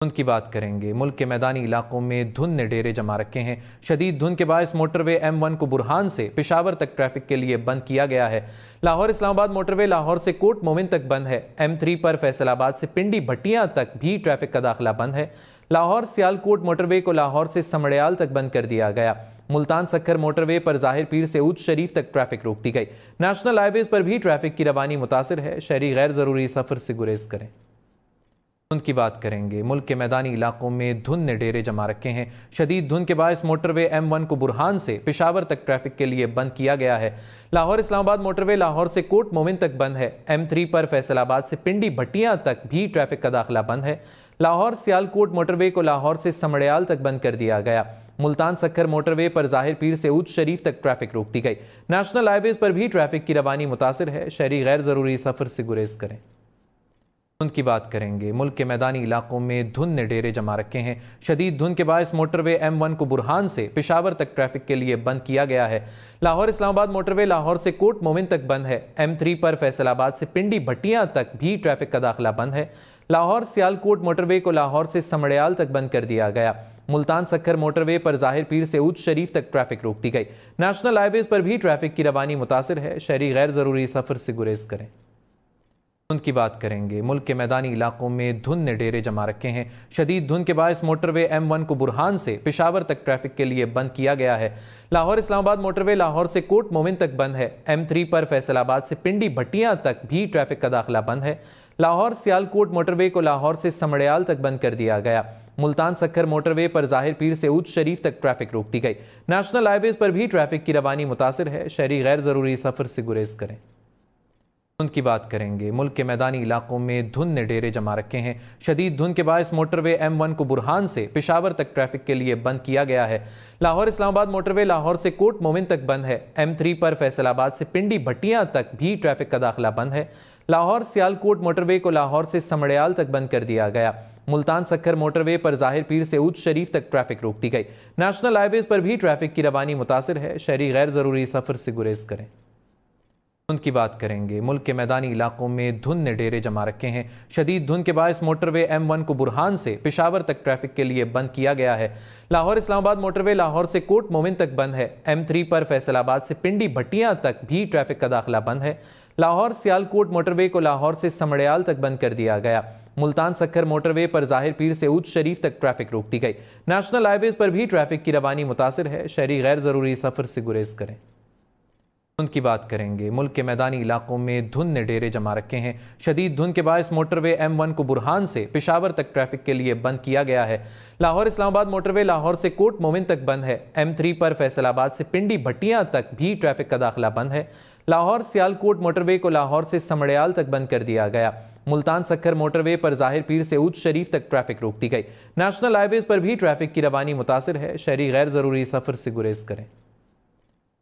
धुंध की बात करेंगे। मुल्क के मैदानी इलाकों में धुंध ने डेरे जमा रखे हैं। शदीद धुंध के बायस मोटरवे M1 को बुरहान से पेशावर तक ट्रैफिक के लिए बंद किया गया है। लाहौर इस्लामाबाद मोटरवे लाहौर से कोट मोमिन तक बंद है। M3 पर फैसलाबाद से पिंडी भट्टियां तक भी ट्रैफिक का दाखिला बंद है। लाहौर सियालकोट मोटरवे को लाहौर से समड़याल तक बंद कर दिया गया। मुल्तान सक्खर मोटरवे पर जाहिर पीर से ऊज शरीफ तक ट्रैफिक रोक दी गई। नेशनल हाईवेज पर भी ट्रैफिक की रवानी मुतासिर है। शहरी गैर जरूरी सफर से गुरेज करें। धुंध की बात करेंगे। मुल्क के मैदानी इलाकों में धुंध ने डेरे जमा रखे हैं। शदीद धुंध के बायस मोटरवे M1 को बुरहान से पेशावर तक ट्रैफिक के लिए बंद किया गया है। लाहौर इस्लामाबाद मोटरवे लाहौर से कोट मोमिन तक बंद है। M3 पर फैसलाबाद से पिंडी भट्टियां तक भी ट्रैफिक का दाखिला बंद है। लाहौर सियालकोट मोटरवे को लाहौर से समड़याल तक बंद कर दिया गया। मुल्तान सक्खर मोटरवे पर जाहिर पीर से ऊज शरीफ तक ट्रैफिक रोक दी गई। नेशनल हाईवेज पर भी ट्रैफिक की रवानी मुतासिर है। शहरी गैर जरूरी सफर से गुरेज करें। धुंध की बात करेंगे। मुल्क के मैदानी इलाकों में धुंध ने डेरे जमा रखे हैं। शदीद धुंध के बायस मोटरवे M1 को बुरहान से पेशावर तक ट्रैफिक के लिए बंद किया गया है। लाहौर इस्लामाबाद मोटरवे लाहौर से कोट मोमिन तक बंद है। M3 पर फैसलाबाद से पिंडी भट्टियां तक भी ट्रैफिक का दाखिला बंद है। लाहौर सियालकोट मोटरवे को लाहौर से समड़याल तक बंद कर दिया गया। मुल्तान सक्खर मोटरवे पर जाहिर पीर से ऊज शरीफ तक ट्रैफिक रोक दी गई। नेशनल हाईवेज पर भी ट्रैफिक की रवानी मुतासिर है। शहरी गैर जरूरी सफर से गुरेज करें। धुंध की बात करेंगे। मुल्क के मैदानी इलाकों में धुंध ने डेरे जमा रखे हैं। शदीद धुंध के बायस मोटरवे M1 को बुरहान से पेशावर तक ट्रैफिक के लिए बंद किया गया है। लाहौर इस्लामाबाद मोटरवे लाहौर से कोट मोमिन तक बंद है। M3 पर फैसलाबाद से पिंडी भट्टियां तक भी ट्रैफिक का दाखिला बंद है। लाहौर सियालकोट मोटरवे को लाहौर से समड़याल तक बंद कर दिया गया। मुल्तान सक्खर मोटरवे पर जाहिर पीर से ऊज शरीफ तक ट्रैफिक रोक दी गई। नेशनल हाईवेज पर भी ट्रैफिक की रवानी मुतासिर है। शहरी गैर जरूरी सफर से गुरेज करें। धुंध की बात करेंगे। मुल्क के मैदानी इलाकों में धुंध ने डेरे जमा रखे हैं। शदीद धुंध के बायस मोटरवे M1 को बुरहान से पेशावर तक ट्रैफिक के लिए बंद किया गया है। लाहौर इस्लामाबाद मोटरवे लाहौर से कोट मोमिन तक बंद है। M3 पर फैसलाबाद से पिंडी भट्टियां तक भी ट्रैफिक का दाखिला बंद है। लाहौर सियालकोट मोटरवे को लाहौर से समड़याल तक बंद कर दिया गया। मुल्तान सक्खर मोटरवे पर जाहिर पीर से ऊज शरीफ तक ट्रैफिक रोक दी गई। नेशनल हाईवेज पर भी ट्रैफिक की रवानी मुतासिर है। शहरी गैर जरूरी सफर से गुरेज करें। धुंध की बात करेंगे। मुल्क के मैदानी इलाकों में धुंध ने डेरे जमा रखे हैं। शदीद धुंध के बायस मोटरवे M1 को बुरहान से पेशावर तक ट्रैफिक के लिए बंद किया गया है। लाहौर इस्लामाबाद मोटरवे लाहौर से कोट मोमिन तक बंद है। M3 पर फैसलाबाद से पिंडी भट्टियां तक भी ट्रैफिक का दाखिला बंद है। लाहौर सियालकोट मोटरवे को लाहौर से समड़याल तक बंद कर दिया गया। मुल्तान सक्खर मोटरवे पर जाहिर पीर से ऊज शरीफ तक ट्रैफिक रोक दी गई। नेशनल हाईवेज पर भी ट्रैफिक की रवानी मुतासिर है। शहरी गैर जरूरी सफर से गुरेज करें। धुंध की बात करेंगे। मुल्क के मैदानी इलाकों में धुंध ने डेरे जमा रखे हैं। शदीद धुंध के बायस मोटरवे M1 को बुरहान से पेशावर तक ट्रैफिक के लिए बंद किया गया है। लाहौर इस्लामाबाद मोटरवे लाहौर से कोट मोमिन तक बंद है। M3 पर फैसलाबाद से पिंडी भट्टियां तक भी ट्रैफिक का दाखिला बंद है। लाहौर सियालकोट मोटरवे को लाहौर से समड़याल तक बंद कर दिया गया। मुल्तान सक्खर मोटरवे पर जाहिर पीर से ऊज शरीफ तक ट्रैफिक रोक दी गई। नेशनल हाईवेज पर भी ट्रैफिक की रवानी मुतासिर है। शहरी गैर जरूरी सफर से गुरेज करें।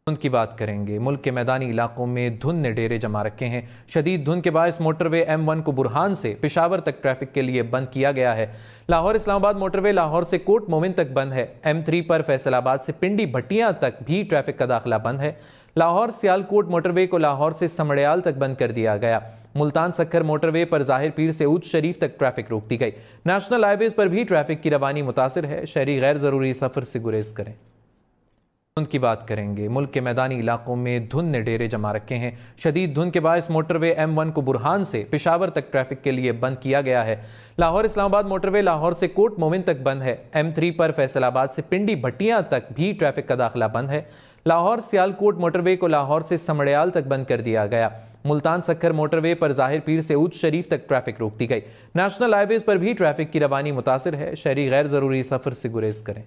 धुंध की बात करेंगे। मुल्क के मैदानी इलाकों में धुंध ने डेरे जमा रखे हैं। शदीद धुंध के बायस मोटरवे M1 को बुरहान से पेशावर तक ट्रैफिक के लिए बंद किया गया है। लाहौर इस्लामाबाद मोटरवे लाहौर से कोट मोमिन तक बंद है। M3 पर फैसलाबाद से पिंडी भट्टियां तक भी ट्रैफिक का दाखिला बंद है। लाहौर सियालकोट मोटरवे को लाहौर से समड़याल तक बंद कर दिया गया। मुल्तान सक्खर मोटरवे पर जाहिर पीर से ऊज शरीफ तक ट्रैफिक रोक दी गई। नेशनल हाईवेज पर भी ट्रैफिक की रवानी मुतासिर है। शहरी गैर जरूरी सफर से गुरेज करें। धुंध की बात करेंगे। मुल्क के मैदानी इलाकों में धुंध ने डेरे जमा रखे हैं। शदीद धुंध के बायस मोटरवे M1 को बुरहान से पेशावर तक ट्रैफिक के लिए बंद किया गया है। लाहौर इस्लामाबाद मोटरवे लाहौर से कोट मोमिन तक बंद है। M3 पर फैसलाबाद से पिंडी भट्टियां तक भी ट्रैफिक का दाखिला बंद है। लाहौर सियालकोट मोटरवे को लाहौर से समड़याल तक बंद कर दिया गया। मुल्तान सक्खर मोटरवे पर जाहिर पीर से ऊज शरीफ तक ट्रैफिक रोक दी गई। नेशनल हाईवेज पर भी ट्रैफिक की रवानी मुतासिर है। शहरी गैर जरूरी सफर से गुरेज करें।